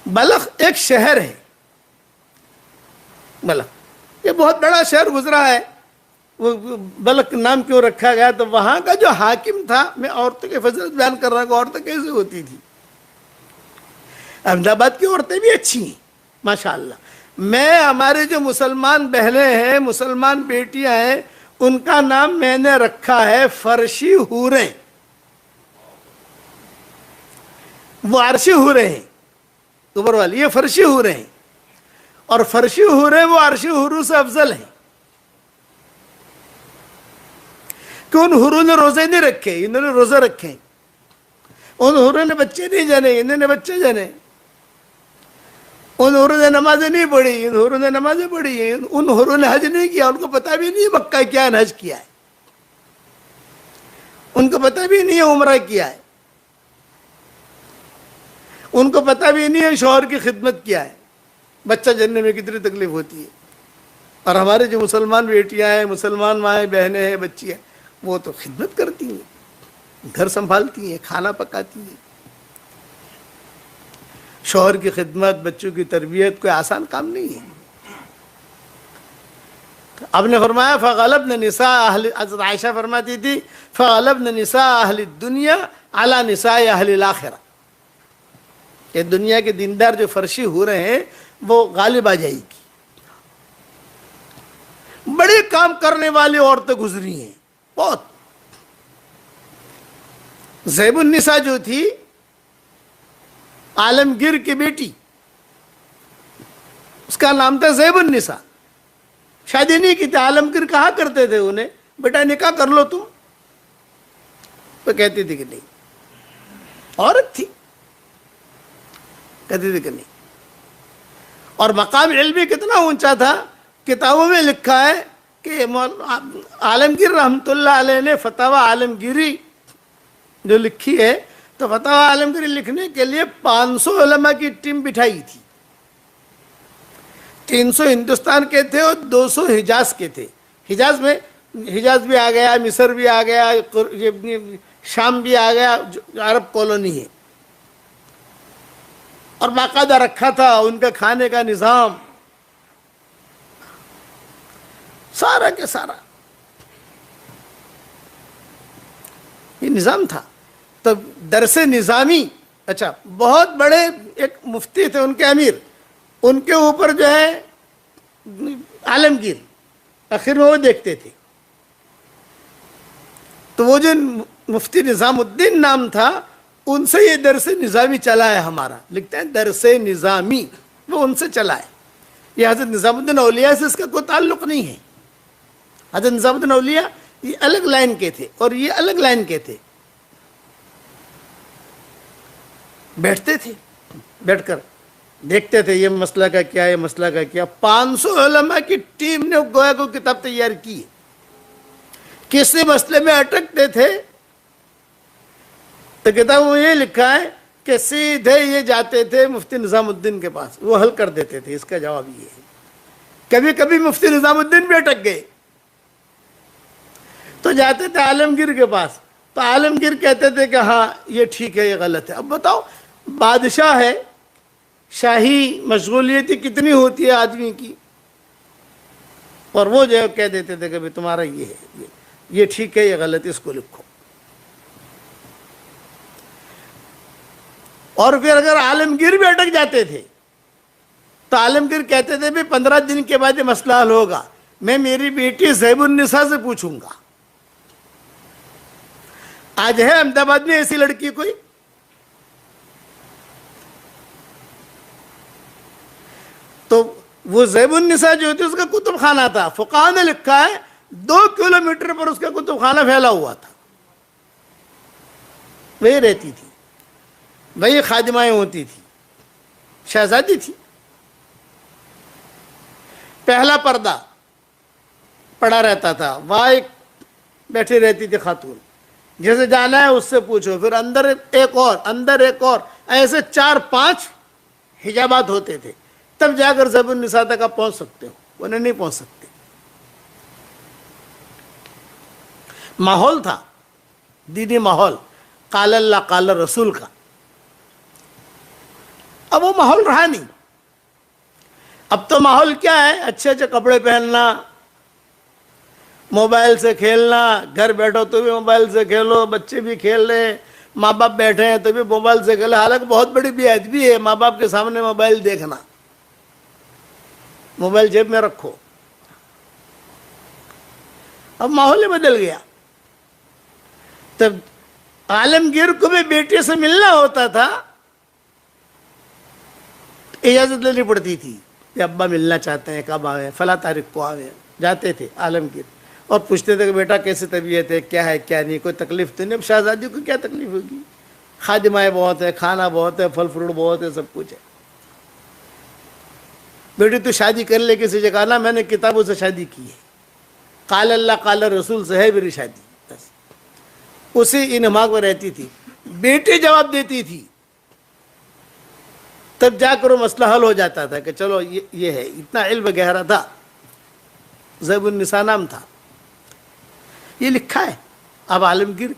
بلخ ایک شہر ہے، بلخ یہ بہت بڑا شہر گزرا ہے. وہ بلخ نام کیوں رکھا گیا؟ تو وہاں کا جو حاکم تھا، میں عورتوں کی فضیلت بیان کر رہا ہوں کہ عورتیں کیسے ہوتی تھی. احمد آباد کی عورتیں بھی اچھی ہیں ماشاء اللہ. میں ہمارے جو مسلمان بہنیں ہیں، مسلمان بیٹیاں ہیں، ان کا نام میں نے رکھا ہے فرشی حوریں. وہ عرشی حوریں ہیں اوپر والی، یہ فرشی حوریں ہیں. اور فرشی حوریں وہ عرشی حوروں سے افضل ہیں، کہ ان حوروں نے روزے نہیں رکھے، انہوں نے روزے رکھے. ان حوروں نے بچے نہیں جنے، انہوں نے بچے جنے. ان حوروں نے نمازیں نہیں پڑھی، ان حوروں نے نمازیں پڑھی ہیں. ان حوروں نے حج نہیں کیا، ان کو پتہ بھی نہیں مکہ کیا ہے، حج کیا ہے. ان کو پتہ بھی نہیں ہے عمرہ کیا ہے. ان کو پتہ بھی نہیں ہے شوہر کی خدمت کیا ہے، بچہ جننے میں کتنی تکلیف ہوتی ہے. اور ہمارے جو مسلمان بیٹیاں ہیں، مسلمان مائیں بہنیں ہیں، بچی ہیں، وہ تو خدمت کرتی ہیں، گھر سنبھالتی ہیں، کھانا پکاتی ہیں. شوہر کی خدمت، بچوں کی تربیت کوئی آسان کام نہیں ہے. اب نے فرمایا فغلبن نساء اہل، حضرت عائشہ فرماتی تھی فغلبن نساء اہل الدنیا علی نساء اہل الاخرہ، کہ دنیا کے دیندار جو فرشی ہو رہے ہیں وہ غالب آ جائے گی. بڑے کام کرنے والی عورتیں گزری ہیں بہت. زیب النساء جو تھی عالمگیر کی بیٹی، اس کا نام تھا زیب النساء. شادی نہیں کی تھی، عالمگیر کہا کرتے تھے انہیں بیٹا نکاح کر لو تم، تو کہتی تھی کہ نہیں. عورت تھی، کہتی تھی کہ نہیں. اور مقام علمی کتنا اونچا تھا، کتابوں میں لکھا ہے کہ عالمگیر رحمۃ اللہ علیہ نے فتاوی عالمگیری جو لکھی ہے، تو فتاوی عالمگیری لکھنے کے لیے 500 علماء کی ٹیم بٹھائی تھی. 300 ہندوستان کے تھے اور 200 حجاز کے تھے. حجاز میں حجاز بھی آ گیا، مصر بھی آ گیا، شام بھی آ گیا، جو عرب کالونی ہے. اور باقاعدہ رکھا تھا ان کا کھانے کا نظام سارا کے سارا، یہ نظام تھا. تو درس نظامی، اچھا بہت بڑے ایک مفتی تھے ان کے امیر، ان کے اوپر جو ہے عالمگیر آخر میں وہ دیکھتے تھے. تو وہ جو مفتی نظام الدین نام تھا، ان سے یہ درس نظامی چلا ہے ہمارا. لکھتے ہیں درس نظامی، وہ ان سے چلا ہے. یہ حضرت نظام الدین اولیاء سے اس کا کوئی تعلق نہیں ہے. حضرت نظام الدین اولیاء یہ الگ لائن کے تھے اور یہ الگ لائن کے تھے. بیٹھتے تھے، بیٹھ کر دیکھتے تھے یہ مسئلہ کا کیا ہے، مسئلہ کا کیا. 500 علماء کی ٹیم نے گویا کو کتاب تیار کی. کسی مسئلے میں اٹکتے تھے تو کتابوں میں یہ لکھا ہے کہ سیدھے یہ جاتے تھے مفتی نظام الدین کے پاس، وہ حل کر دیتے تھے. اس کا جواب یہ ہے. کبھی کبھی مفتی نظام الدین بھی اٹک گئے تو جاتے تھے عالمگیر کے پاس، تو عالمگیر کہتے تھے کہ ہاں یہ ٹھیک ہے، یہ غلط ہے. اب بتاؤ، بادشاہ ہے، شاہی مشغولیتی کتنی ہوتی ہے آدمی کی، اور وہ جو کہہ دیتے تھے کہ بھائی تمہارا یہ ہے، یہ ٹھیک ہے، یہ غلط ہے، اس کو لکھو. اور پھر اگر عالمگیر بھی اٹک جاتے تھے تو عالمگیر کہتے تھے بھی 15 دن کے بعد یہ مسئلہ حل ہوگا، میں میری بیٹی زیب النساء سے پوچھوں گا. آج ہے احمد آباد میں ایسی لڑکی کوئی؟ تو وہ زیب النساء جو تھی اس کا کتب خانہ تھا. فقہاء نے لکھا ہے 2 کلومیٹر پر اس کا کتب خانہ پھیلا ہوا تھا. وہی رہتی تھی، وہی خادمائیں ہوتی تھی، شہزادی تھی. پہلا پردہ پڑا رہتا تھا، وہاں ایک بیٹھی رہتی تھی خاتون، جیسے جانا ہے اس سے پوچھو. پھر اندر ایک اور، اندر ایک اور، ایسے 4-5 حجابات ہوتے تھے، تب جا کر زیب النساء تک آپ پہنچ سکتے ہو، ورنہ نہیں پہنچ سکتے. ماحول تھا، دینی ماحول، قال اللہ قال رسول کا. اب وہ ماحول رہا نہیں. اب تو ماحول کیا ہے؟ اچھے اچھے کپڑے پہننا، موبائل سے کھیلنا، گھر بیٹھو تو بھی موبائل سے کھیلو، بچے بھی کھیل رہے ہیں، ماں باپ بیٹھے ہیں تو بھی موبائل سے کھیلے. حالانکہ بہت بڑی بے ادبی ہے ماں باپ کے سامنے موبائل دیکھنا. موبائل جیب میں رکھو. اب ماحول ہی بدل گیا. تب عالمگیر کو بھی بیٹے سے ملنا ہوتا تھا، اجازت لینی پڑتی تھی کہ ابا ملنا چاہتے ہیں، کب آوے، فلاں تاریخ کو آوے. جاتے تھے عالمگیر اور پوچھتے تھے کہ بیٹا کیسی طبیعت ہے، کیا ہے کیا نہیں، کوئی تکلیف تو نہیں؟ اب شہزادی کو کیا تکلیف ہوگی؟ خادمائیں بہت ہے، کھانا بہت ہے، پھل فروٹ بہت ہے، سب کچھ ہے. بیٹی تو شادی کر لے کسی جگہ نا، میں نے کتابوں سے شادی کی ہے، قال اللہ قال رسول سے ہے میری شادی. بس اسی انہماک میں رہتی تھی. بیٹی جواب دیتی تھی، تب جا کر وہ مسئلہ حل ہو جاتا تھا کہ چلو یہ ہے. اتنا علم گہرا تھا. زیب النساء نام تھا. یہ لکھا ہے. اب عالمگیر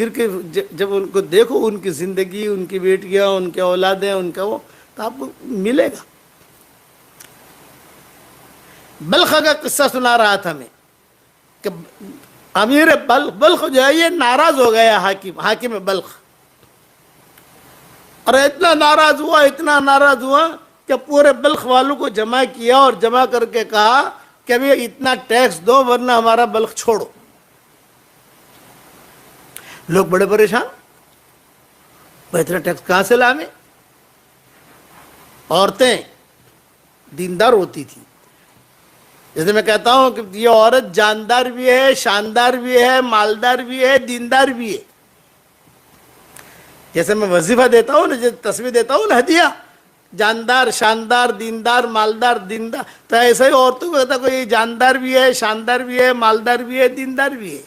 کے جب ان کو دیکھو، ان کی زندگی، ان کی بیٹیاں، ان کے اولادیں، ان کا وہ، تو آپ کو ملے گا. بلخ کا قصہ سنا رہا تھا میں کہ امیر بلخ جو ہے یہ ناراض ہو گیا، حاکم بلخ. اور اتنا ناراض ہوا، اتنا ناراض ہوا کہ پورے بلخ والوں کو جمع کیا اور جمع کر کے کہا کہ ابھی اتنا ٹیکس دو ورنہ ہمارا بلخ چھوڑو. لوگ بڑے پریشان، اتنا ٹیکس کہاں سے لاویں؟ عورتیں دیندار ہوتی تھی. جیسے میں کہتا ہوں کہ یہ عورت جاندار بھی ہے، شاندار بھی ہے، مالدار بھی ہے، دیندار بھی ہے. جیسے میں وظیفہ دیتا ہوں نا، جیسے تصویر دیتا ہوں نا، ہدیہ، جاندار، شاندار، دیندار، مالدار، دیندار، تو ایسا ہی عورتوں کو کہتا ہے کوئی جاندار بھی ہے، شاندار بھی ہے، مالدار بھی ہے، دیندار بھی ہے.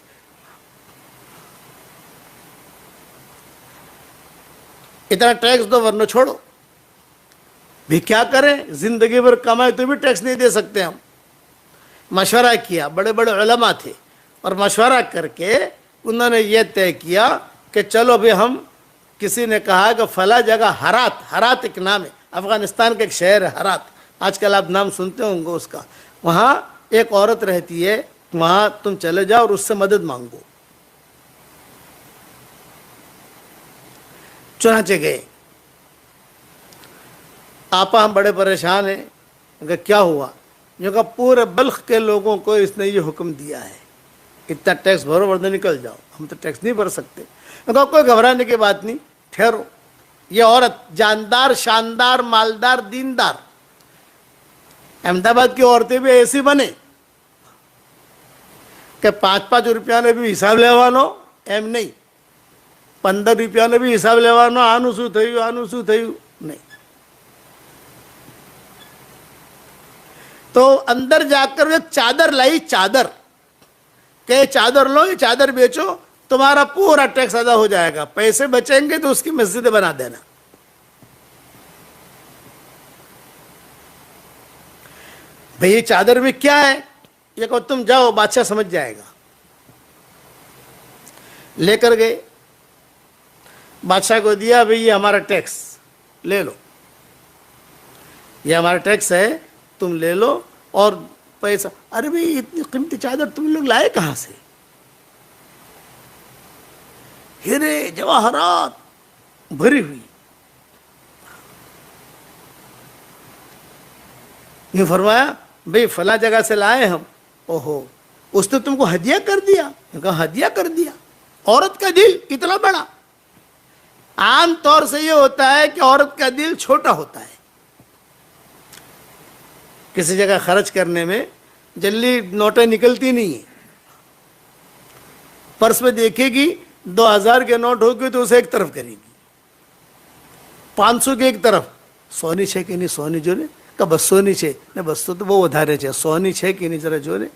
اتنا ٹیکس دو ورنہ چھوڑو. بھی کیا کریں؟ زندگی بھر کمائے تو بھی ٹیکس نہیں دے سکتے ہم. مشورہ کیا، بڑے بڑے علماء تھے، اور مشورہ کر کے انہوں نے یہ طے کیا کہ چلو بھی ہم، کسی نے کہا کہ فلاں جگہ ہرات ایک نام ہے، افغانستان کا ایک شہر ہے ہرات، آج کل آپ نام سنتے ہوں گے اس کا. وہاں ایک عورت رہتی ہے، وہاں تم چلے جاؤ اور اس سے مدد مانگو. چنانچہ گئے. آپا ہم بڑے پریشان ہیں. کہ کیا ہوا؟ جو کہ پورے بلخ کے لوگوں کو اس نے یہ حکم دیا ہے، اتنا ٹیکس بھرو ورنہ نکل جاؤ، ہم تو ٹیکس نہیں بھر سکتے. کوئی گھبرانے کی بات نہیں، ٹھہرو. یہ عورت جاندار، شاندار، مالدار، دیندار. احمد آباد کی عورتیں بھی ایسی بنے کہ 5-5 روپیہ نے بھی حساب لیوانو એમ નહીં. 15 રૂપિયાનો બી હિસાબ લેવાનો, આનું શું થયું, આનું શું થયું નહીં. تو اندر جا کر ایک چادر لائی، چادر، کہ چادر لو، یہ چادر بیچو، تمہارا پورا ٹیکس ادا ہو جائے گا، پیسے بچیں گے تو اس کی مسجد بنا دینا. بھئی یہ چادر میں کیا ہے؟ یہ کہ تم جاؤ، بادشاہ سمجھ جائے گا. لے کر گئے، بادشاہ کو دیا، بھئی یہ ہمارا ٹیکس لے لو، یہ ہمارا ٹیکس ہے، تم لے لو اور پیسہ. ارے بھئی اتنی قیمتی چادر تم لوگ لائے کہاں سے؟ ہیرے جواہرات بھری ہوئی. یہ فرمایا بھئی فلاں جگہ سے لائے ہم. اوہو، اس نے تم کو ہدیہ کر دیا؟ کہا ہدیہ کر دیا. عورت کا دل کتنا بڑا. عام طور سے یہ ہوتا ہے کہ عورت کا دل چھوٹا ہوتا ہے. کسی جگہ خرچ کرنے میں جلدی نوٹیں نکلتی نہیں ہیں. پرس میں دیکھے گی 2000 کے نوٹ ہوگی تو اسے ایک طرف کرے گی، 500 کے ایک طرف. سونی છે કે નહીં સોની જો ને, કે 200ની છે ને 200 તો બહુ વધારે છે, સોની છે કે નહીં જરા જો ને.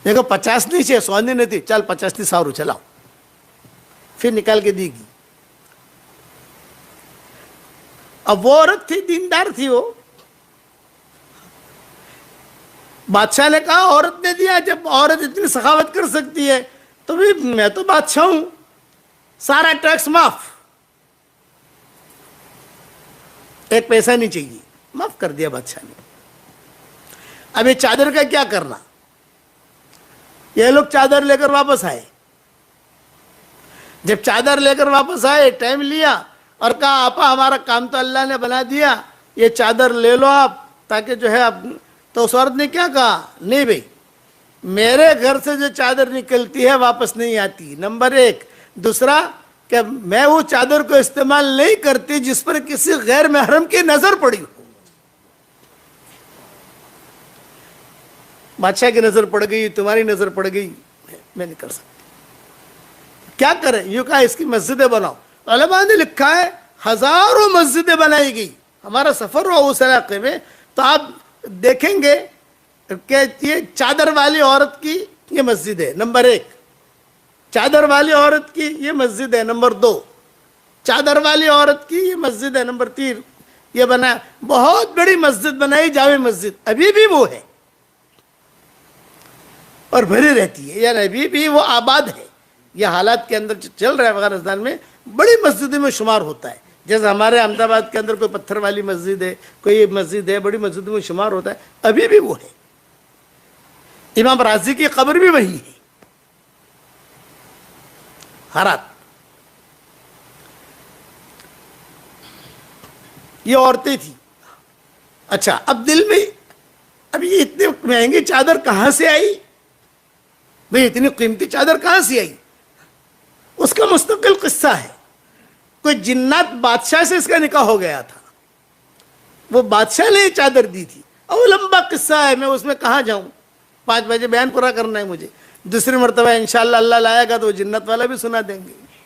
دیکھو 50ની છે, સોની નથી, ચાલ 50ની સારું ચલાવ. پھر نکال کے دی گی. اب وہ عورت تھی، دیندار تھی وہ. بادشاہ نے کہا عورت نے دیا، جب عورت اتنی سخاوت کر سکتی ہے تو بھی میں تو بادشاہ ہوں. سارا ٹیکس معاف, ایک پیسہ نہیں چاہیے, معاف کر دیا بادشاہ نے. اب یہ چادر کا کیا کرنا؟ یہ لوگ چادر لے کر واپس آئے. جب چادر لے کر واپس آئے, ٹائم لیا اور کہا آپا ہمارا کام تو اللہ نے بنا دیا, یہ چادر لے لو آپ تاکہ جو ہے آپ. تو اس عورت نے کیا کہا, نہیں بھائی میرے گھر سے جو چادر نکلتی ہے واپس نہیں آتی, نمبر ایک. دوسرا کہ میں وہ چادر کو استعمال نہیں کرتی جس پر کسی غیر محرم کی نظر پڑی ہو. بادشاہ کی نظر پڑ گئی, تمہاری نظر پڑ گئی, میں نہیں کر سکتا. کیا کریں؟ یوں کہا اس کی مسجدیں بناؤ. علماء نے لکھا ہے ہزاروں مسجدیں بنائی گئی. ہمارا سفر ہوا اس علاقے میں تو آپ دیکھیں گے کہ یہ چادر والی عورت کی یہ مسجد ہے نمبر ایک, چادر والی عورت کی یہ مسجد ہے نمبر دو, چادر والی عورت کی یہ مسجد ہے نمبر تین. یہ بنا بہت بڑی مسجد بنائی, جامع مسجد, ابھی بھی وہ ہے اور بھری رہتی ہے, یعنی ابھی بھی وہ آباد ہے. یہ حالات کے اندر جو چل رہا ہے افغانستان میں بڑی مسجدوں میں شمار ہوتا ہے. جیسے ہمارے احمد آباد کے اندر کوئی پتھر والی مسجد ہے, کوئی مسجد ہے, بڑی مسجدوں میں شمار ہوتا ہے, ابھی بھی وہ ہے. امام رازی کی قبر بھی وہی ہے, ہرات. یہ عورتیں تھیں. اچھا اب دل میں اب یہ اتنی مہنگی چادر کہاں سے آئی بھئی, اتنی قیمتی چادر کہاں سے آئی؟ اس کا مستقل قصہ ہے. کوئی جنات بادشاہ سے اس کا نکاح ہو گیا تھا, وہ بادشاہ نے یہ چادر دی تھی. اور وہ لمبا قصہ ہے, میں اس میں کہاں جاؤں, 5 بجے بیان پورا کرنا ہے مجھے. دوسری مرتبہ انشاءاللہ اللہ لائے گا تو وہ جنت والا بھی سنا دیں گے.